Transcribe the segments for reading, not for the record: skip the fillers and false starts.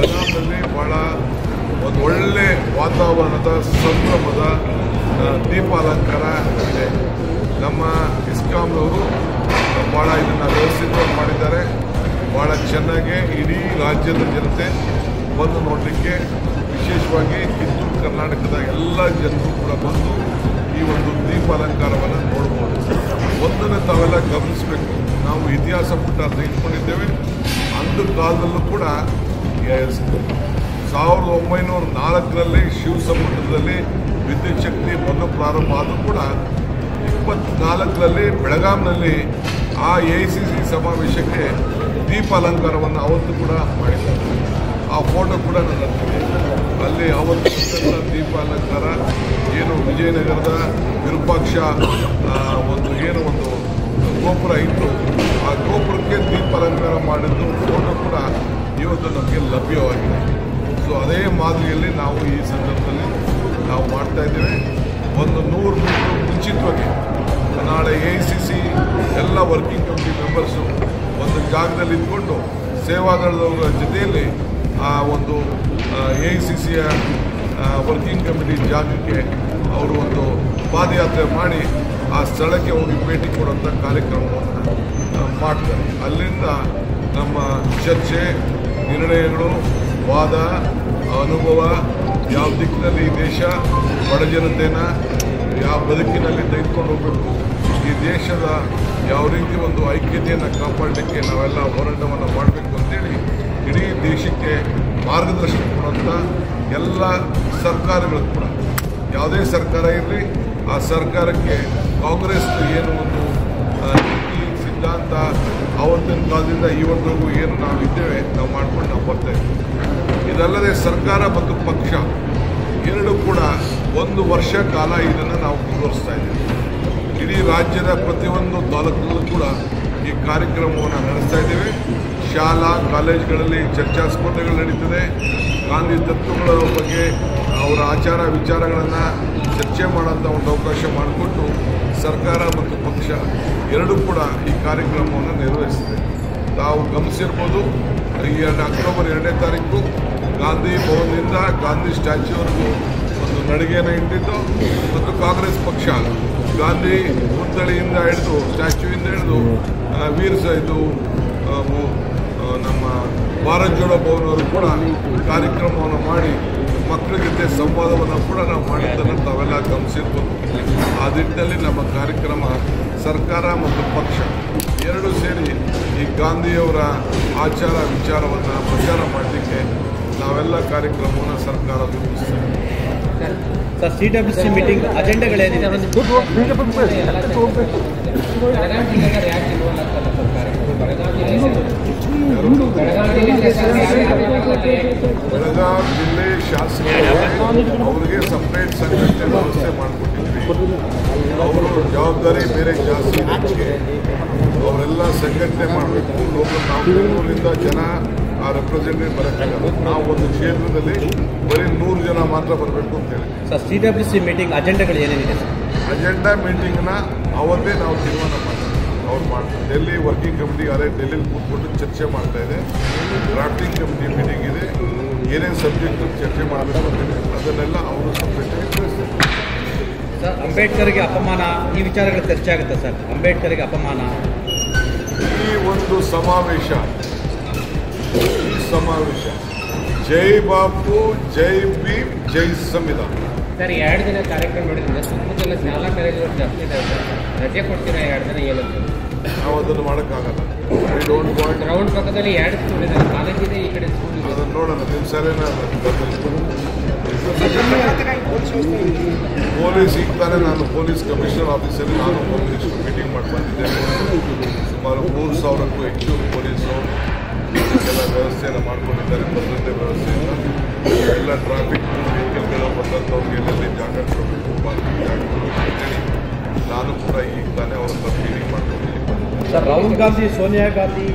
ಬೆಳಗಾವಿಯಲ್ಲಿ ಭಾಳ ಒಂದು ಒಳ್ಳೆ ವಾತಾವರಣದ ಸಂಭ್ರಮದ ದೀಪಾಲಂಕಾರ ಇದೆ. ನಮ್ಮ ಇಸ್ಕಾಂನವರು ಭಾಳ ಇದನ್ನು ವ್ಯವಸ್ಥಿತವಾಗಿ ಮಾಡಿದ್ದಾರೆ. ಭಾಳ ಚೆನ್ನಾಗಿ ಇಡೀ ರಾಜ್ಯದ ಜನತೆ ಬಂದು ನೋಡಲಿಕ್ಕೆ, ವಿಶೇಷವಾಗಿ ಕಿತ್ತೂರು ಕರ್ನಾಟಕದ ಎಲ್ಲ ಜನರು ಕೂಡ ಬಂದು ಈ ಒಂದು ದೀಪಾಲಂಕಾರವನ್ನು ನೋಡ್ಬೋದು. ಒಂದನ್ನು ತಾವೆಲ್ಲ ಗಮನಿಸಬೇಕು, ನಾವು ಇತಿಹಾಸ ಪುಟ ತೆಗೆದುಕೊಂಡಿದ್ದೇವೆ. ಅಂದು ಕಾಲದಲ್ಲೂ ಕೂಡ 1904ರಲ್ಲಿ ಶಿವಸಮುದ್ರದಲ್ಲಿ ವಿದ್ಯುತ್ ಶಕ್ತಿ ಮೊದಲು ಪ್ರಾರಂಭ ಆದರೂ ಕೂಡ 24ರಲ್ಲಿ ಬೆಳಗಾಂನಲ್ಲಿ ಆ AICC ಸಮಾವೇಶಕ್ಕೆ ದೀಪಾಲಂಕಾರವನ್ನು ಅವತ್ತು ಕೂಡ ಮಾಡಿದ್ದಾರೆ. ಆ ಫೋಟೋ ಕೂಡ ನನ್ನ ಹತ್ತಿರ. ಅಲ್ಲಿ ಅವತ್ತು ದೀಪಾಲಂಕಾರ ಏನು ವಿಜಯನಗರದ ವಿರೂಪಾಕ್ಷ ಒಂದು ಗೋಪುರ ಇತ್ತು, ಆ ಗೋಪುರಕ್ಕೆ ದೀಪಾಲಂಕಾರ ಮಾಡಿದ್ದು ಫೋಟೋ ಕೂಡ ಇವತ್ತು ನಮಗೆ ಲಭ್ಯವಾಗಿದೆ. ಸೊ ಅದೇ ಮಾದರಿಯಲ್ಲಿ ನಾವು ಈ ಸಂದರ್ಭದಲ್ಲಿ ನಾವು ಮಾಡ್ತಾ ಇದ್ದೇವೆ. ಒಂದು 100 ಮೀಟರ್ ಮುಂಚಿತವಾಗಿ ನಾಳೆ AICC ಎಲ್ಲ ವರ್ಕಿಂಗ್ ಕಮಿಟಿ ಮೆಂಬರ್ಸು ಒಂದು ಜಾಗದಲ್ಲಿ ಇದ್ಕೊಂಡು ಸೇವಾದಳದವರ ಜೊತೆಯಲ್ಲಿ ಆ ಒಂದು AICCಯ ವರ್ಕಿಂಗ್ ಕಮಿಟಿ ಜಾಗಕ್ಕೆ ಅವರು ಒಂದು ಪಾದಯಾತ್ರೆ ಮಾಡಿ ಆ ಸ್ಥಳಕ್ಕೆ ಹೋಗಿ ಭೇಟಿ ಕೊಡುವಂಥ ಕಾರ್ಯಕ್ರಮವನ್ನು ಮಾಡ್ತಾರೆ. ಅಲ್ಲಿಂದ ನಮ್ಮ ಚರ್ಚೆ, ನಿರ್ಣಯಗಳು, ವಾದ, ಅನುಭವ, ಯಾವ ದಿಕ್ಕಿನಲ್ಲಿ ಈ ದೇಶ ಬಡಜನತೆನ ಯಾವ ಬದುಕಿನಲ್ಲಿ ತೆಗೆದುಕೊಂಡು ಹೋಗಬೇಕು, ಈ ದೇಶದ ಯಾವ ರೀತಿ ಒಂದು ಐಕ್ಯತೆಯನ್ನು ಕಾಪಾಡಲಿಕ್ಕೆ ನಾವೆಲ್ಲ ಹೋರಾಟವನ್ನು ಮಾಡಬೇಕು ಅಂತೇಳಿ ಇಡೀ ದೇಶಕ್ಕೆ ಮಾರ್ಗದರ್ಶನ ಕೊಡುವಂಥ ಎಲ್ಲ ಸರ್ಕಾರಗಳು ಕೂಡ, ಯಾವುದೇ ಸರ್ಕಾರ ಇರಲಿ, ಆ ಸರ್ಕಾರಕ್ಕೆ ಕಾಂಗ್ರೆಸ್ ಏನು ಒಂದು ನೀತಿ ಸಿದ್ಧಾಂತ ಆವತ್ತಿನ ಕಾಲದಿಂದ ಇವತ್ತಿಗೂ ಏನು ನಾವಿದ್ದೇವೆ ನಾವು ಮಾಡ್ಕೊಂಡು ನಾವು ಬರ್ತಾ ಇದ್ದೀವಿ. ಇದಲ್ಲದೆ ಸರ್ಕಾರ ಮತ್ತು ಪಕ್ಷ ಎರಡೂ ಕೂಡ 1 ವರ್ಷ ಕಾಲ ಇದನ್ನು ನಾವು ಮುಂದುವರಿಸ್ತಾ ಇದ್ದೀವಿ. ಇಡೀ ರಾಜ್ಯದ ಪ್ರತಿಯೊಂದು ತಾಲೂಕಿನಲ್ಲೂ ಕೂಡ ಈ ಕಾರ್ಯಕ್ರಮವನ್ನು ನಡೆಸ್ತಾ ಇದ್ದೇವೆ. ಶಾಲಾ ಕಾಲೇಜುಗಳಲ್ಲಿ ಚರ್ಚಾ ಸ್ಪರ್ಧೆಗಳು ನಡೀತದೆ. ಗಾಂಧಿ ತತ್ವಗಳ ಬಗ್ಗೆ ಅವರ ಆಚಾರ ವಿಚಾರಗಳನ್ನು ಚರ್ಚೆ ಮಾಡೋಂಥ ಒಂದು ಅವಕಾಶ ಮಾಡಿಕೊಟ್ಟು ಸರ್ಕಾರ ಮತ್ತು ಪಕ್ಷ ಎರಡೂ ಕೂಡ ಈ ಕಾರ್ಯಕ್ರಮವನ್ನು ನಿರ್ವಹಿಸಿದೆ. ತಾವು ಗಮನಿಸಿರ್ಬೋದು, ಈ ಅಕ್ಟೋಬರ್ 2ನೇ ತಾರೀಕು ಗಾಂಧಿ ಭವನದಿಂದ ಗಾಂಧಿ ಸ್ಟ್ಯಾಚ್ಯೂವರೆಗೂ ಒಂದು ನಡಿಗೆಯನ್ನು ಇಟ್ಟಿದ್ದು ಮತ್ತು ಕಾಂಗ್ರೆಸ್ ಪಕ್ಷ ಗಾಂಧಿ ಪುತ್ಥಳಿಯಿಂದ ಹಿಡಿದು ಸ್ಟ್ಯಾಚ್ಯೂಯಿಂದ ಹಿಡಿದು ಇದು ನಮ್ಮ ಭಾರತ್ ಜೋಡೋ ಭವನವರು ಕೂಡ ಕಾರ್ಯಕ್ರಮವನ್ನು ಮಾಡಿ ಮಕ್ಕಳ ಜೊತೆ ಸಂವಾದವನ್ನು ಕೂಡ ನಾವು ಮಾಡಿದ್ದನ್ನು ತಾವೆಲ್ಲ ಗಮನಿಸಿರ್ಬೋದು. ಆ ನಿಟ್ಟಿನಲ್ಲಿ ನಮ್ಮ ಕಾರ್ಯಕ್ರಮ ಸರ್ಕಾರ ಮತ್ತು ಪಕ್ಷ ಎರಡೂ ಸೇರಿ ಈ ಗಾಂಧಿಯವರ ಆಚಾರ ವಿಚಾರವನ್ನು ಪ್ರಚಾರ ಮಾಡಲಿಕ್ಕೆ ನಾವೆಲ್ಲ ಕಾರ್ಯಕ್ರಮವನ್ನು ಸರ್ಕಾರ ರೂಪಿಸ್ತಾರೆ. ಸರ್, CWC ಮೀಟಿಂಗ್ ಅಜೆಂಡಾಗಳೇನಿದೆ? ಬೆಳಗಾವಿ ಜಿಲ್ಲೆ ಶಾಸಕರಿಗೆ ಅವರಿಗೆ ಸಪ್ರೇಟ್ ಸಂಘಟನೆ ವ್ಯವಸ್ಥೆ ಮಾಡಿಕೊಟ್ಟಿದ್ವಿ. ಅವರು ಜವಾಬ್ದಾರಿ ಬೇರೆ ಜಾಸ್ತಿ ಹೆಚ್ಚಿಗೆ ಅವರೆಲ್ಲ ಸಂಘಟನೆ ಮಾಡಬೇಕು. ನಾವು ಬೆಂಗಳೂರಿಂದ ಜನ ಆ ರೆಪ್ರೆಸೆಂಟೇಟಿವ್ ಬರೋಕ್ಕಾಗಲ್ಲ. ನಾವು ಒಂದು ಕ್ಷೇತ್ರದಲ್ಲಿ ಬರೀ 100 ಜನ ಮಾತ್ರ ಬರಬೇಕು ಅಂತೇಳಿ. ಸರ್, CWC ಮೀಟಿಂಗ್ ಅಜೆಂಡಾಗಳು ಏನೇನಿದೆ ಸರ್? ಅಜೆಂಡಾ ಮೀಟಿಂಗ್ನ ಅವತ್ತೇ ನಾವು ತೀರ್ಮಾನ ಮಾಡ್ತೀವಿ. ಅವ್ರು ಮಾಡ್ತಾರೆ. ಡೆಲ್ಲಿ ವರ್ಕಿಂಗ್ ಕಮಿಟಿ ಅದೇ ಡೆಲ್ಲಿಲಿ ಕೂತ್ಕೊಂಡು ಚರ್ಚೆ ಮಾಡ್ತಾ ಇದೆ. ಡ್ರಾಫ್ಟಿಂಗ್ ಕಮಿಟಿ ಮೀಟಿಂಗ್ ಇದೆ. ಏನೇನು ಸಬ್ಜೆಕ್ಟ್ ಚರ್ಚೆ ಮಾಡಬೇಕು ಅಂತಿದೆ ಅದನ್ನೆಲ್ಲ ಅವರು ಸಪ್ರೇಟಾಗಿ ತಿಳಿಸ್ತಾರೆ. ಸರ್, ಅಂಬೇಡ್ಕರ್ಗೆ ಅಪಮಾನ, ಈ ವಿಚಾರಗಳು ಚರ್ಚೆ ಆಗುತ್ತೆ ಸರ್. ಅಂಬೇಡ್ಕರ್ಗೆ ಅಪಮಾನ, ಈ ಒಂದು ಸಮಾವೇಶ ಜೈ ಬಾಪು, ಜೈ ಭೀಮ್, ಜೈ ಸಂವಿಧಾನ. ಸರ್, 2 ದಿನ ಕಾರ್ಯಕ್ರಮ ಮಾಡಿದ್ರೆ ಸುತ್ತಮುತ್ತಲ ಶಾಲಾ ಕಾಲೇಜುಗಳು ಜಾಸ್ತಿ ಇದ್ದಾವೆ ಸರ್. ರಜೆ ಕೊಡ್ತೀರಾ 2 ದಿನ? ಏನಂತ ನಾವು ಅದನ್ನು ಮಾಡೋಕ್ಕಾಗಲ್ಲ. ಗ್ರೌಂಡ್ ಪಕ್ಕದಲ್ಲಿ 2 ಸ್ಕೂಲ್ ಇದೆ, ಕಾಲೇಜಿದೆ, ಈ ಕಡೆ ಸ್ಕೂಲ್ ಇದೆ. ಅದನ್ನು ನೋಡೋಣ. ನಿಮ್ಮ ಸರಿನ ಪೊಲೀಸ್ ಈಗ ತಾನೇ ನಾನು ಪೊಲೀಸ್ ಕಮಿಷನರ್ ಆಫೀಸಲ್ಲಿ ನಾನು ಪೊಲೀಸ್ ಮೀಟಿಂಗ್ ಮಾಡಿ ಬಂದಿದ್ದೇನೆ. ಸುಮಾರು 3,000ಕ್ಕೂ ಹೆಚ್ಚು ಪೊಲೀಸರು ಎಲ್ಲ ವ್ಯವಸ್ಥೆಯನ್ನು ಮಾಡ್ಕೊಂಡಿದ್ದಾರೆ. ಭದ್ರತೆ ವ್ಯವಸ್ಥೆಯಿಂದ ಎಲ್ಲ ಟ್ರಾಫಿಕ್ ವೆಹಿಕಲ್ಗಳು ಬಂದಂಥವ್ರಿಗೆ ಎಲ್ಲೆಲ್ಲಿ ಜಾಗ ಕೊಡಬೇಕು, ಪಾರ್ಕಿಂಗ್ ಜಾಗ ಕೊಡಬೇಕು ಅಂತೇಳಿ ನಾನು ಕೂಡ ಈಗ ತಾನೇ ಅವ್ರ ಹತ್ರ ಮೀಟಿಂಗ್ ಮಾಡ್ಕೊಂಡಿದ್ದೀನಿ. ಸರ್, ರಾಹುಲ್ ಗಾಂಧಿ, ಸೋನಿಯಾ ಗಾಂಧಿ,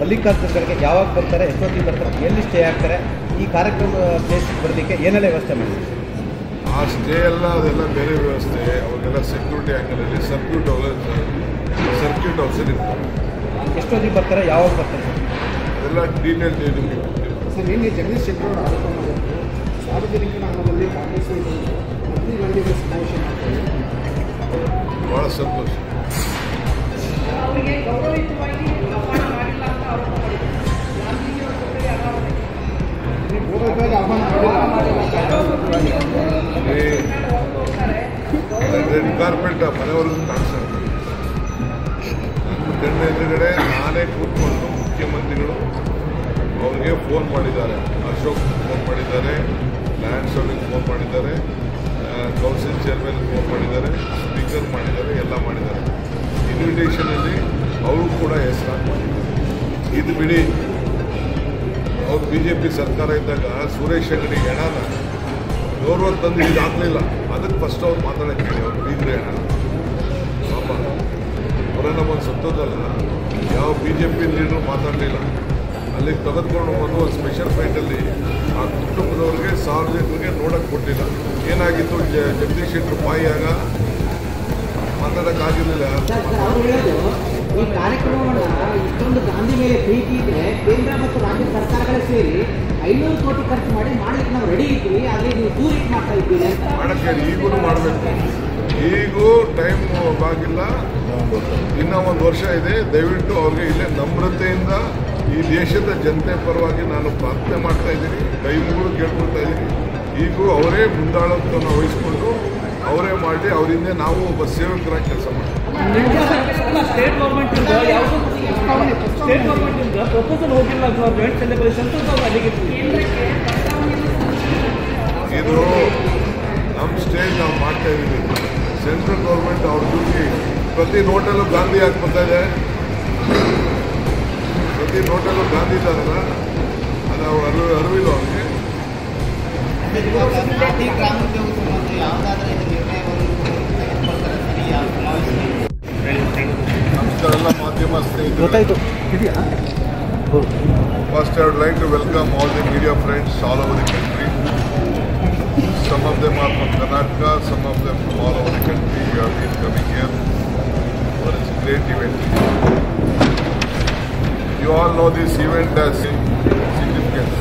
ಮಲ್ಲಿಕಾರ್ಜುನ್ ಖರ್ಗೆ ಯಾವಾಗ ಬರ್ತಾರೆ, ಎಷ್ಟೊತ್ತಿಗೆ ಬರ್ತಾರೆ, ಎಲ್ಲಿ ಸ್ಟೇ ಆಗ್ತಾರೆ, ಈ ಕಾರ್ಯಕ್ರಮ ಪ್ಲೇಸ್ ಬರಲಿಕ್ಕೆ ಏನೆಲ್ಲ ವ್ಯವಸ್ಥೆ ಮಾಡಿ? ಆ ಸ್ಟೇ ಎಲ್ಲ ಅದೆಲ್ಲ ಬೇರೆ ವ್ಯವಸ್ಥೆ. ಅವ್ರಿಗೆಲ್ಲ ಸೆಕ್ಯೂರಿಟಿ ಆ್ಯಂಗಲಲ್ಲಿ ಸರ್ಕ್ಯೂಟ್ ಹೌಸಲ್ಲಿ ಇರ್ತಾರೆ. ಎಷ್ಟೊತ್ತಿಗೆ ಬರ್ತಾರೆ, ಯಾವಾಗ ಬರ್ತಾರೆ? ಅದೆಲ್ಲ ಡೀಟೇಲ್ ಸರ್ ನಿನ್ನೆ ಜಗದೀಶ್ ಶೆಟ್ಟರ್ ಅವರು ಆರೋಪ ಮಾಡಿದ್ರು ಸಾರ್ವಜನಿಕರ ಹಣದಲ್ಲಿ ಕಾಂಗ್ರೆಸ್ ಮಂತ್ರಿಗಳಿಗೆ ಸಮಾವೇಶ ಮಾಡ್ತಾರೆ. ಬಹಳ ಸಂತೋಷ. ಅವರಿಗೆ ಗೌರವಯುತವಾಗಿ ಆಹ್ವಾನ ಮಾಡಿಲ್ಲ ಅಂತ ಆರೋಪ ಮಾಡಿದ್ರು. ಗಾಂಧೀಜಿಯವರ ಜೊತೆಗೆ ರೆಡ್ ಕಾರ್ಪೆಟ್ ಮನೆವರೆಗೂ ಕಾಣಿಸ್ತಾರೆ. ನನ್ನ ಎದುರುಗಡೆ ನಾನೇ ಕೂತ್ಕೊಂಡು ಮುಖ್ಯಮಂತ್ರಿಗಳು ಅವ್ರಿಗೆ ಫೋನ್ ಮಾಡಿದ್ದಾರೆ. ಅಶೋಕ್ ಫೋನ್ ಮಾಡಿದ್ದಾರೆ, ಲ್ಯಾಂಡ್ಸ್ ಅವ್ರಿಗೆ ಫೋನ್ ಮಾಡಿದ್ದಾರೆ, ಕೌನ್ಸಿಲ್ ಚೇರ್ಮನ್ ಫೋನ್ ಮಾಡಿದ್ದಾರೆ, ಸ್ಪೀಕರ್ ಮಾಡಿದ್ದಾರೆ, ಎಲ್ಲ ಮಾಡಿದ್ದಾರೆ. ಇನ್ವಿಟೇಷನಲ್ಲಿ ಅವರು ಕೂಡ ಹೆಸರು ಮಾಡಿದ್ದಾರೆ. ಇದು ಬಿಡಿ, ಅವ್ರು BJP ಸರ್ಕಾರ ಇದ್ದಾಗ ಸುರೇಶ್ ಅಂಗಡಿ ಹೆಣನ ಗೌರವ ತಂದು ಇದು ಆಗಲಿಲ್ಲ. ಅದಕ್ಕೆ ಫಸ್ಟ್ ಅವ್ರು ಮಾತಾಡೋಕ್ಕೆ ಅವ್ರು ಬೀಗ್ರೆ ಹೆಣ ಪಾಪ ಅವರ ನಮ್ಮನ್ನು ಸತ್ತೋದಲ್ಲ. ಯಾವ BJP ಲೀಡ್ರು ಮಾತಾಡಲಿಲ್ಲ. ಅಲ್ಲಿಗೆ ತೆಗೆದುಕೊಂಡು ಬಂದು ಒಂದು ಸ್ಪೆಷಲ್ ಫ್ಲೈಟಲ್ಲಿ ಆ ಕುಟುಂಬದವ್ರಿಗೆ ಸಾರ್ವಜನಿಕರಿಗೆ ನೋಡೋಕ್ಕೆ ಕೊಟ್ಟಿಲ್ಲ. ಏನಾಗಿತ್ತು, ಜಗದೀಶ್ ಶೆಟ್ಟರ್ ಬಾಯಿಯಾಗ ಮಾತಾಡೋಕ್ಕಾಗಿರಲಿಲ್ಲ. ಅವರು ಹೇಳೋದು ಈ ಕಾರ್ಯಕ್ರಮವನ್ನು ಇಷ್ಟೊಂದು ಗಾಂಧಿ ಮೇಲೆ ಪ್ರೀತಿ ಇದ್ರೆ ಕೇಂದ್ರ ಮತ್ತು ರಾಜ್ಯ ಸರ್ಕಾರಗಳೇ ಸೇರಿ 500 ಕೋಟಿ ಖರ್ಚು ಮಾಡಿ ಮಾಡ್ಲಿಕ್ಕೆ ನಾವು ರೆಡಿ ಇದ್ದೀವಿ, ಆದರೆ ನೀವು ದೂರ ಇಟ್ಟು ಮಾಡ್ತಾ ಇದ್ದೀವಿ ಅಂತ ಮಾಡೋಕ್ಕೆ ಈಗೂ ಮಾಡಬೇಕು. ಈಗೂ ಟೈಮ್ ಆಗಿಲ್ಲ, ಇನ್ನೂ ಒಂದು ವರ್ಷ ಇದೆ. ದಯವಿಟ್ಟು ಅವ್ರಿಗೆ ಇಲ್ಲೇ ನಮ್ರತೆಯಿಂದ ಈ ದೇಶದ ಜನತೆ ಪರವಾಗಿ ನಾನು ಪ್ರಾರ್ಥನೆ ಮಾಡ್ತಾ ಇದ್ದೀನಿ, ಕೈ ಮುಗಿದು ಕೇಳ್ಕೊಳ್ತಾ ಇದ್ದೀನಿ. ಈಗೂ ಅವರೇ ಮುಂದಾಳತ್ವವನ್ನು ವಹಿಸ್ಕೊಂಡು ಅವರೇ ಮಾಡಿ ಅವರಿಂದ ನಾವು ಒಬ್ಬ ಸೇವಕರಾಗಿ ಕೆಲಸ ಮಾಡ್ತೀವಿ. ಸ್ಟೇಟ್ ಗೌರ್ಮೆಂಟಿಂದ ಯಾವುದು ಸ್ಟೇಟ್ ಗೌರ್ಮೆಂಟಿಂದ ಪ್ರಪೋಸಲ್ ಹೋಗಿಲ್ಲ ಜಾಯಿಂಟ್ ಸೆಲೆಬ್ರೇಷನ್ ಇದು ನಮ್ಮ ಸ್ಟೇಟ್ ನಾವು ಮಾಡ್ತಾ ಇದ್ದೀವಿ. ಸೆಂಟ್ರಲ್ ಗೌರ್ಮೆಂಟ್ ಅವ್ರ ಡ್ಯೂಟಿ. ಪ್ರತಿ ನೋಟಲ್ಲೂ ಗಾಂಧಿ ಹಾಕ್ಕೊತಾ ಇದೆ. ಪ್ರತಿ ನೋಟಲ್ಲೂ ಗಾಂಧಿ ಇದ್ದಾರಲ್ಲ, ಅದು ಅವ್ರು ಅರಿವಿಲ್ಲ ಅವ್ರಿಗೆ. ನಮಸ್ಕಾರ ಎಲ್ಲ ಮಾಧ್ಯಮ ಸ್ನೇಹಿತರು. First, I would like to welcome all the media friends all over the country. Some of them are from Karnataka, some of them from all over the country. You have been coming here for this great event. You all know this event has significance.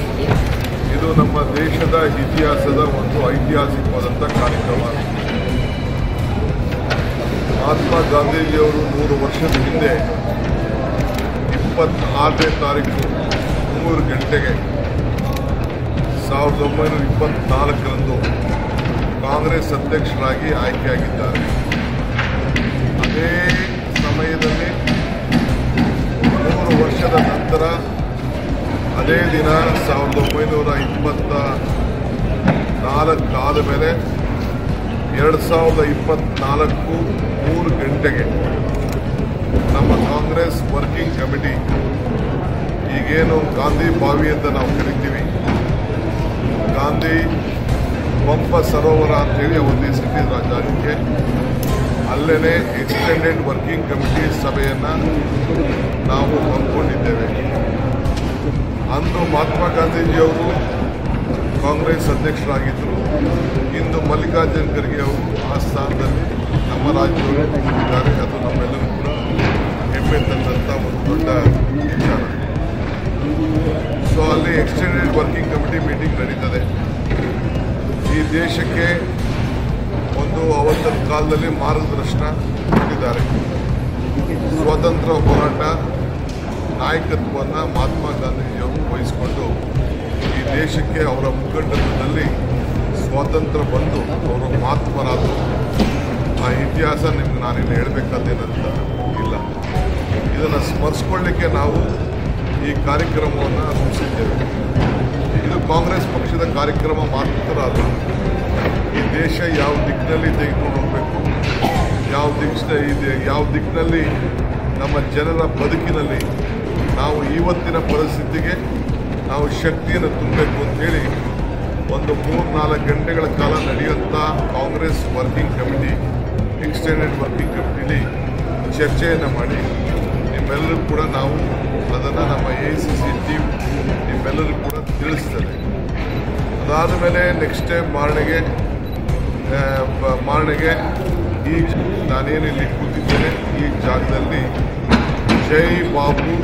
ಇದು ನಮ್ಮ ದೇಶದ ಇತಿಹಾಸದ ಒಂದು ಐತಿಹಾಸಿಕವಾದಂಥ ಕಾರ್ಯಕ್ರಮ. ಮಹಾತ್ಮ ಗಾಂಧೀಜಿಯವರು 100 ವರ್ಷದ ಹಿಂದೆ 26ನೇ ತಾರೀಕು 3 ಗಂಟೆಗೆ 1924ರಂದು ಕಾಂಗ್ರೆಸ್ ಅಧ್ಯಕ್ಷರಾಗಿ ಆಯ್ಕೆಯಾಗಿದ್ದಾರೆ. ಅದೇ ಸಮಯದಲ್ಲಿ 3 ವರ್ಷದ ನಂತರ ಅದೇ ದಿನ 1924 ಆದ ಮೇಲೆ 2024 3 ಗಂಟೆಗೆ ನಮ್ಮ ಕಾಂಗ್ರೆಸ್ ವರ್ಕಿಂಗ್ ಕಮಿಟಿ, ಈಗೇನು ಗಾಂಧಿ ಬಾವಿ ಅಂತ ನಾವು ಕರಿತೀವಿ, ಗಾಂಧಿ ಪಂಪ ಸರೋವರ ಅಂತೇಳಿ ಅವತ್ತು ಹೆಸರಿಟ್ಟಿದ್ರು ಆ ಜಾಗಕ್ಕೆ, ಅಲ್ಲೇ ಎಕ್ಸ್ಟೆಂಡೆಡ್ ವರ್ಕಿಂಗ್ ಕಮಿಟಿ ಸಭೆಯನ್ನು ನಾವು ಹಮ್ಮಿಕೊಂಡಿದ್ದೇವೆ. ಅಂದು ಮಹಾತ್ಮ ಗಾಂಧೀಜಿಯವರು ಕಾಂಗ್ರೆಸ್ ಅಧ್ಯಕ್ಷರಾಗಿದ್ದರು. ಇಂದು ಮಲ್ಲಿಕಾರ್ಜುನ್ ಖರ್ಗೆ ಅವರು ಆ ಸ್ಥಾನದಲ್ಲಿ ನಮ್ಮ ರಾಜ್ಯದವರು ಇದ್ದಾರೆ. ಅದು ನಮ್ಮೆಲ್ಲರೂ ಕೂಡ ಹೆಮ್ಮೆ ತಂದಂಥ ಒಂದು ದೊಡ್ಡ ವಿಚಾರ. ಸೊ ಅಲ್ಲಿ ಎಕ್ಸ್ಟೆಂಡೆಡ್ ವರ್ಕಿಂಗ್ ಕಮಿಟಿ ಮೀಟಿಂಗ್ ನಡೀತದೆ. ಈ ದೇಶಕ್ಕೆ ಒಂದು ಅವತ್ತಿನ ಕಾಲದಲ್ಲಿ ಮಾರ್ಗದರ್ಶನ ಕೊಟ್ಟಿದ್ದಾರೆ. ಸ್ವಾತಂತ್ರ್ಯ ಹೋರಾಟ ನಾಯಕತ್ವವನ್ನು ಮಹಾತ್ಮ ಗಾಂಧೀಜಿಯವರು ವಹಿಸಿಕೊಂಡು ಈ ದೇಶಕ್ಕೆ ಅವರ ಮುಖಂಡತ್ವದಲ್ಲಿ ಸ್ವಾತಂತ್ರ್ಯ ಬಂದು ಅವರು ಮಹಾತ್ಮರಾದರು. ಆ ಇತಿಹಾಸ ನಿಮ್ಗೆ ನಾನಿನ್ನು ಹೇಳಬೇಕಾದೇನಂತ ಇಲ್ಲ. ಇದನ್ನು ಸ್ಮರಿಸ್ಕೊಳ್ಳಿಕ್ಕೆ ನಾವು ಈ ಕಾರ್ಯಕ್ರಮವನ್ನು ರೂಪಿಸಿದ್ದೇವೆ. ಇದು ಕಾಂಗ್ರೆಸ್ ಪಕ್ಷದ ಕಾರ್ಯಕ್ರಮ ಮಾತ್ರ ಅಲ್ಲ. ಈ ದೇಶ ಯಾವ ದಿಕ್ಕಿನಲ್ಲಿ ತೆಗೆದುಕೊಂಡು ಹೋಗಬೇಕು, ಯಾವ ದಿಕ್ಕಿನಲ್ಲಿ ನಮ್ಮ ಜನರ ಬದುಕಿನಲ್ಲಿ ನಾವು ಇವತ್ತಿನ ಪರಿಸ್ಥಿತಿಗೆ ನಾವು ಶಕ್ತಿಯನ್ನು ತುಂಬಬೇಕು ಅಂತೇಳಿ ಒಂದು 3-4 ಗಂಟೆಗಳ ಕಾಲ ನಡೆಯುವಂಥ Congress working committee, extended working ಕಮಿಟಿಲಿ ಚರ್ಚೆಯನ್ನು ಮಾಡಿ ನಿಮ್ಮೆಲ್ಲರೂ ಕೂಡ ನಾವು ಅದನ್ನು ನಮ್ಮ AICC ಟೀಮ್ ನಿಮ್ಮೆಲ್ಲರೂ ಕೂಡ ತಿಳಿಸ್ತದೆ. ಅದಾದ ಮೇಲೆ ನೆಕ್ಸ್ಟ್ ಟೈಮ್ ಮಾರ್ನೆಗೆ ಈ ನಾನೇನು ಇಲ್ಲಿ ಕೂತಿದ್ದೇನೆ ಈ ಜಾಗದಲ್ಲಿ ಜೈ ಬಾಬು,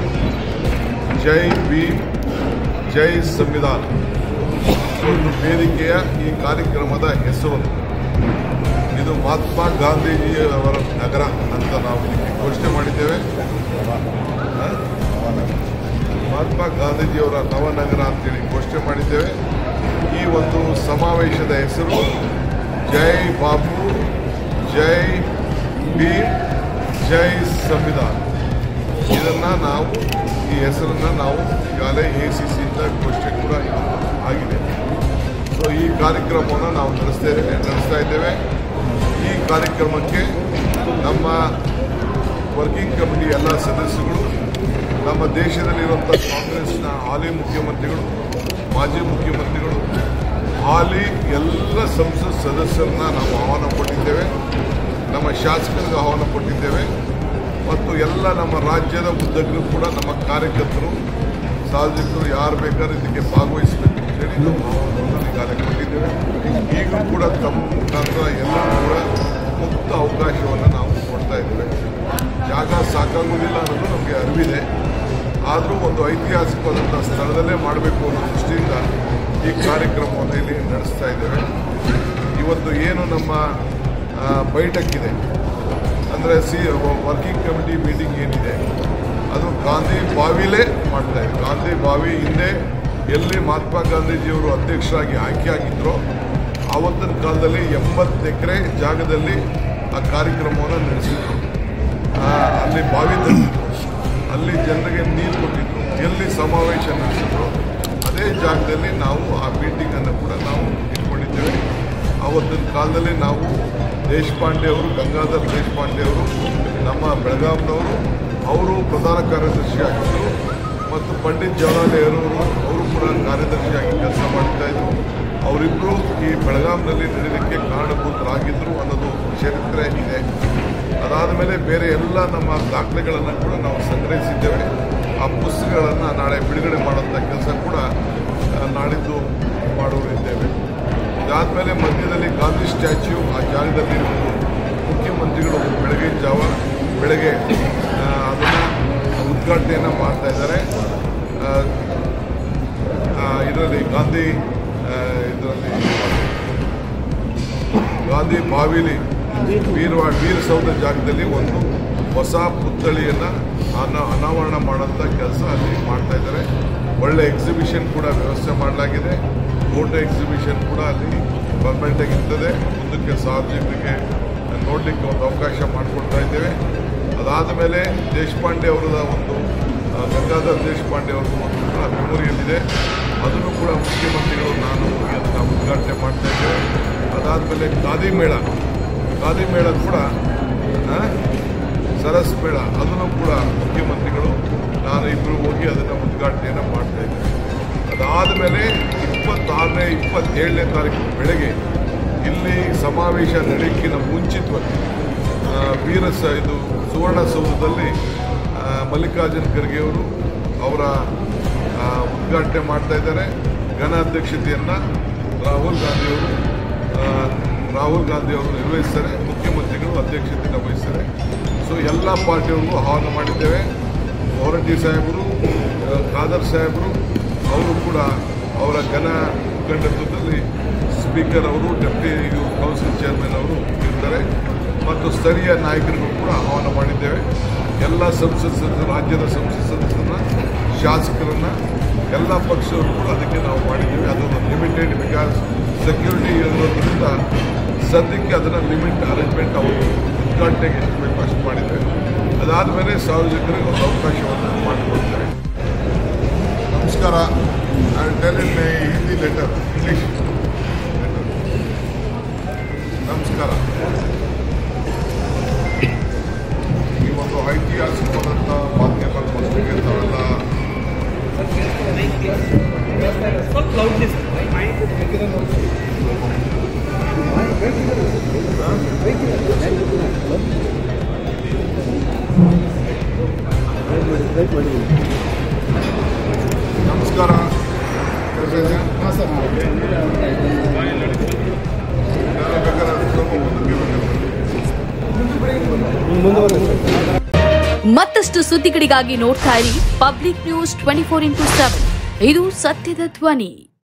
ಜೈ ಭೀಮ್, ಜೈ ಜೈ ಸಂವಿಧಾನ ಒಂದು ವೇದಿಕೆಯ ಈ ಕಾರ್ಯಕ್ರಮದ ಹೆಸರು. ಇದು ಮಹಾತ್ಮ ಗಾಂಧೀಜಿಯವರ ನಗರ ಅಂತ ನಾವು ಇದಕ್ಕೆ ಘೋಷಣೆ ಮಾಡಿದ್ದೇವೆ. ಮಹಾತ್ಮ ಗಾಂಧೀಜಿಯವರ ನವನಗರ ಅಂತೇಳಿ ಘೋಷಣೆ ಮಾಡಿದ್ದೇವೆ. ಈ ಒಂದು ಸಮಾವೇಶದ ಹೆಸರು ಜೈ ಬಾಬು, ಜೈ ಭೀಮ್, ಜೈ ಸಂವಿಧಾನ. ಇದನ್ನು ನಾವು ಈ ಹೆಸರನ್ನು ನಾವು ಈಗಾಗಲೇ ACCಯಿಂದ ಘೋಷಣೆ ಕೂಡ ಆಗಿದೆ. ಸೊ ಈ ಕಾರ್ಯಕ್ರಮವನ್ನು ನಾವು ನಡೆಸ್ತಾ ಇದ್ದೇವೆ. ಈ ಕಾರ್ಯಕ್ರಮಕ್ಕೆ ನಮ್ಮ ವರ್ಕಿಂಗ್ ಕಮಿಟಿ ಎಲ್ಲ ಸದಸ್ಯರು, ನಮ್ಮ ದೇಶದಲ್ಲಿರುವಂಥ ಕಾಂಗ್ರೆಸ್ನ ಹಾಲಿ ಮುಖ್ಯಮಂತ್ರಿಗಳು, ಮಾಜಿ ಮುಖ್ಯಮಂತ್ರಿಗಳು, ಹಾಲಿ ಎಲ್ಲ ಸಂಸತ್ ಸದಸ್ಯರನ್ನ ನಾವು ಆಹ್ವಾನ ಕೊಟ್ಟಿದ್ದೇವೆ. ನಮ್ಮ ಶಾಸಕರಿಗೆ ಆಹ್ವಾನ ಕೊಟ್ಟಿದ್ದೇವೆ ಮತ್ತು ಎಲ್ಲ ನಮ್ಮ ರಾಜ್ಯದ ಉದ್ದಗಲೂ ಕೂಡ ನಮ್ಮ ಕಾರ್ಯಕರ್ತರು, ಸಾರ್ವಜನಿಕರು ಯಾರು ಬೇಕಾದ್ರೂ ಇದಕ್ಕೆ ಭಾಗವಹಿಸಬೇಕು ಅಂತೇಳಿ ನಾವು ಆಹ್ವಾನವನ್ನು ಈಗಾಗಲೇ ಕೊಟ್ಟಿದ್ದೇವೆ. ಈಗಲೂ ಕೂಡ ತಮ್ಮ ಮುಖಾಂತರ ಎಲ್ಲರೂ ಕೂಡ ಮುಕ್ತ ಅವಕಾಶವನ್ನು ನಾವು ಕೊಡ್ತಾ ಇದ್ದೇವೆ. ಜಾಗ ಸಾಕಾಗುವುದಿಲ್ಲ ಅನ್ನೋದು ನಮಗೆ ಅರಿವಿದೆ. ಆದರೂ ಒಂದು ಐತಿಹಾಸಿಕವಾದಂಥ ಸ್ಥಳದಲ್ಲೇ ಮಾಡಬೇಕು ಅನ್ನೋ ದೃಷ್ಟಿಯಿಂದ ಈ ಕಾರ್ಯಕ್ರಮವನ್ನು ಇಲ್ಲಿ ನಡೆಸ್ತಾ ಇದ್ದೇವೆ. ಇವತ್ತು ಏನು ನಮ್ಮ ಬೈಠಕ್ಕಿದೆ ಅಂದರೆ ವರ್ಕಿಂಗ್ ಕಮಿಟಿ ಮೀಟಿಂಗ್ ಏನಿದೆ ಅದು ಗಾಂಧಿ ಬಾವಿಲೇ ಮಾಡ್ತಾ ಇದೆ. ಗಾಂಧಿ ಬಾವಿ ಹಿಂದೆ ಎಲ್ಲಿ ಮಹಾತ್ಮ ಗಾಂಧೀಜಿಯವರು ಅಧ್ಯಕ್ಷರಾಗಿ ಆಯ್ಕೆಯಾಗಿದ್ದರೋ ಆವತ್ತಿನ ಕಾಲದಲ್ಲಿ 80 ಎಕರೆ ಜಾಗದಲ್ಲಿ ಆ ಕಾರ್ಯಕ್ರಮವನ್ನು ನಡೆಸಿದ್ರು. ಅಲ್ಲಿ ಬಾವಿ ತಂದಿದ್ರು, ಅಲ್ಲಿ ಜನರಿಗೆ ನೀರು ಕೊಟ್ಟಿದ್ರು, ಎಲ್ಲಿ ಸಮಾವೇಶ ನಡೆಸಿದ್ರು ಅದೇ ಜಾಗದಲ್ಲಿ ನಾವು ಆ ಮೀಟಿಂಗನ್ನು ಕೂಡ ನಾವು ಇಟ್ಕೊಂಡಿದ್ದೇವೆ. ಆವತ್ತಿನ ಕಾಲದಲ್ಲಿ ನಾವು ದೇಶಪಾಂಡೆ ಅವರು, ಗಂಗಾಧರ್ ದೇಶಪಾಂಡೆ ಅವರು ನಮ್ಮ ಬೆಳಗಾಂನವರು, ಅವರು ಪ್ರಧಾನ ಕಾರ್ಯದರ್ಶಿ ಆಗಿದ್ದರು ಮತ್ತು ಪಂಡಿತ್ ಜವಾಹರ್ಲಾಲ್ ನೆಹರು ಅವರು ಕೂಡ ಕಾರ್ಯದರ್ಶಿಯಾಗಿ ಕೆಲಸ ಮಾಡ್ತಾಯಿದ್ರು. ಅವರಿಬ್ಬರು ಈ ಬೆಳಗಾಂನಲ್ಲಿ ನಡೆಯಲಿಕ್ಕೆ ಕಾರಣಭೂತರಾಗಿದ್ದರು ಅನ್ನೋದು ಚರಿತ್ರೆ ಇದೆ. ಅದಾದ ಮೇಲೆ ಬೇರೆ ಎಲ್ಲ ನಮ್ಮ ದಾಖಲೆಗಳನ್ನು ಕೂಡ ನಾವು ಸಂಗ್ರಹಿಸಿದ್ದೇವೆ. ಆ ಪುಸ್ತಕಗಳನ್ನು ನಾಳೆ ಬಿಡುಗಡೆ ಮಾಡುವಂಥ ಕೆಲಸ ಕೂಡ ನಾಡಿದ್ದು ಮಾಡುತ್ತಿದ್ದೇವೆ. ಇದಾದಮೇಲೆ ಮಧ್ಯದಲ್ಲಿ ಗಾಂಧಿ ಸ್ಟ್ಯಾಚ್ಯೂ ಆ ಜಾಗದಲ್ಲಿ ಮುಖ್ಯಮಂತ್ರಿಗಳು ಬೆಳಗ್ಗೆ ಅದನ್ನು ಉದ್ಘಾಟನೆಯನ್ನು ಮಾಡ್ತಾ ಇದ್ದಾರೆ. ಇದರಲ್ಲಿ ಗಾಂಧಿ ಬಾವಿಲಿ ವೀರಸೌಧ ಜಾಗದಲ್ಲಿ ಒಂದು ಹೊಸ ಪುತ್ಥಳಿಯನ್ನು ಅನಾವರಣ ಮಾಡೋಂಥ ಕೆಲಸ ಅಲ್ಲಿ ಮಾಡ್ತಾ ಇದ್ದಾರೆ. ಒಳ್ಳೆ ಎಕ್ಸಿಬಿಷನ್ ಕೂಡ ವ್ಯವಸ್ಥೆ ಮಾಡಲಾಗಿದೆ. ಫೋಟೋ ಎಕ್ಸಿಬಿಷನ್ ಕೂಡ ಅಲ್ಲಿ ಪರ್ಮನೆಂಟಾಗಿ ಇರ್ತದೆ. ಮುಂದಕ್ಕೆ ಸಾರ್ವಜನಿಕರಿಗೆ ನೋಡಲಿಕ್ಕೆ ಒಂದು ಅವಕಾಶ ಮಾಡಿಕೊಡ್ತಾ ಇದ್ದೇವೆ. ಅದಾದ ಮೇಲೆ ದೇಶಪಾಂಡೆ ಅವರದ ಒಂದು ಗಂಗಾಧರ್ ದೇಶಪಾಂಡೆ ಅವ್ರದ್ದು ಒಂದು ಕೂಡ ಮೆಮೋರಿಯಲ್ ಇದೆ. ಅದನ್ನು ಕೂಡ ಮುಖ್ಯಮಂತ್ರಿಗಳು ನಾನು ಅದನ್ನು ಉದ್ಘಾಟನೆ ಮಾಡ್ತಾ ಇದ್ದೇವೆ. ಅದಾದಮೇಲೆ ಖಾದಿ ಮೇಳ ಕೂಡ ಸರಸ್ ಮೇಳ ಅದನ್ನು ಕೂಡ ಮುಖ್ಯಮಂತ್ರಿಗಳು ನಾನು ಇಬ್ಬರು ಹೋಗಿ ಅದನ್ನು ಉದ್ಘಾಟನೆಯನ್ನು ಮಾಡ್ತಾ ಇದ್ದೇವೆ. ಅದಾದ ಮೇಲೆ 26ನೇ 27ನೇ ತಾರೀಕು ಬೆಳಗ್ಗೆ ಇಲ್ಲಿ ಸಮಾವೇಶ ನಡೆಯಕ್ಕಿಂತ ಮುಂಚಿತವಾಗಿ ಇದು ಸುವರ್ಣಸೌಧದಲ್ಲಿ ಮಲ್ಲಿಕಾರ್ಜುನ ಖರ್ಗೆ ಅವರು ಅವರ ಉದ್ಘಾಟನೆ ಮಾಡ್ತಾ ಇದ್ದಾರೆ. ಘನ ಅಧ್ಯಕ್ಷತೆಯನ್ನು ರಾಹುಲ್ ಗಾಂಧಿ ಅವರು ನಿರ್ವಹಿಸ್ತಾರೆ. ಮುಖ್ಯಮಂತ್ರಿಗಳು ಅಧ್ಯಕ್ಷತೆಯನ್ನು ವಹಿಸ್ತಾರೆ. ಸೊ ಎಲ್ಲ ಪಾರ್ಟಿಯವ್ರಿಗೂ ಆಹ್ವಾನ ಮಾಡಿದ್ದೇವೆ. ಹೊರಟ್ಟಿ ಸಾಹೇಬರು, ಖಾದರ್ ಸಾಹೇಬರು ಅವರು ಕೂಡ ಅವರ ಘನ ಮುಖಂಡತ್ವದಲ್ಲಿ ಸ್ಪೀಕರ್ ಅವರು, ಡೆಪ್ಟಿ ಕೌನ್ಸಿಲ್ ಚೇರ್ಮನ್ ಅವರು ಇರ್ತಾರೆ ಮತ್ತು ಸ್ಥಳೀಯ ನಾಯಕರಿಗೂ ಕೂಡ ಆಹ್ವಾನ ಮಾಡಿದ್ದೇವೆ. ಎಲ್ಲ ರಾಜ್ಯದ ಸಂಸತ್ ಸದಸ್ಯರನ್ನ, ಶಾಸಕರನ್ನು, ಎಲ್ಲ ಪಕ್ಷವರು ಕೂಡ ಅದಕ್ಕೆ ನಾವು ಮಾಡಿದ್ದೇವೆ. ಅದೊಂದು ಲಿಮಿಟೆಡ್ ಬಿಕಾಸ್ ಸೆಕ್ಯೂರಿಟಿ ಇರೋದ್ರಿಂದ ಸದ್ಯಕ್ಕೆ ಅದನ್ನು ಲಿಮಿಟ್ ಅರೇಂಜ್ಮೆಂಟ್ ಅವರು ಉದ್ಘಾಟನೆಗೆ ಎಷ್ಟು ಬೇಕು ಅಷ್ಟು ಮಾಡಿದ್ದೇವೆ. ಅದಾದಮೇಲೆ ಸಾರ್ವಜನಿಕರಿಗೆ ಒಂದು ಅವಕಾಶವನ್ನು ಮಾಡಿಕೊಡ್ತೇವೆ. ನಮಸ್ಕಾರ. ನಾನು tell in Hindi letter, English letter. ನಮಸ್ಕಾರ. ಈ ಒಂದು ಐತಿಹಾಸಿಕವಾದಂಥ ಮಾಧ್ಯಮ ಪತ್ರಿಕೆ ತಾವೆಲ್ಲ ನಮಸ್ಕಾರ. ಹಾಂ ಸರ್. ಮತ್ತಷ್ಟು ಸುದ್ದಿಗಳಿಗಾಗಿ ನೋಡ್ತಾ ಇರಿ ಪಬ್ಲಿಕ್ ನ್ಯೂಸ್ 24x7. ಇದು ಸತ್ಯದ ಧ್ವನಿ.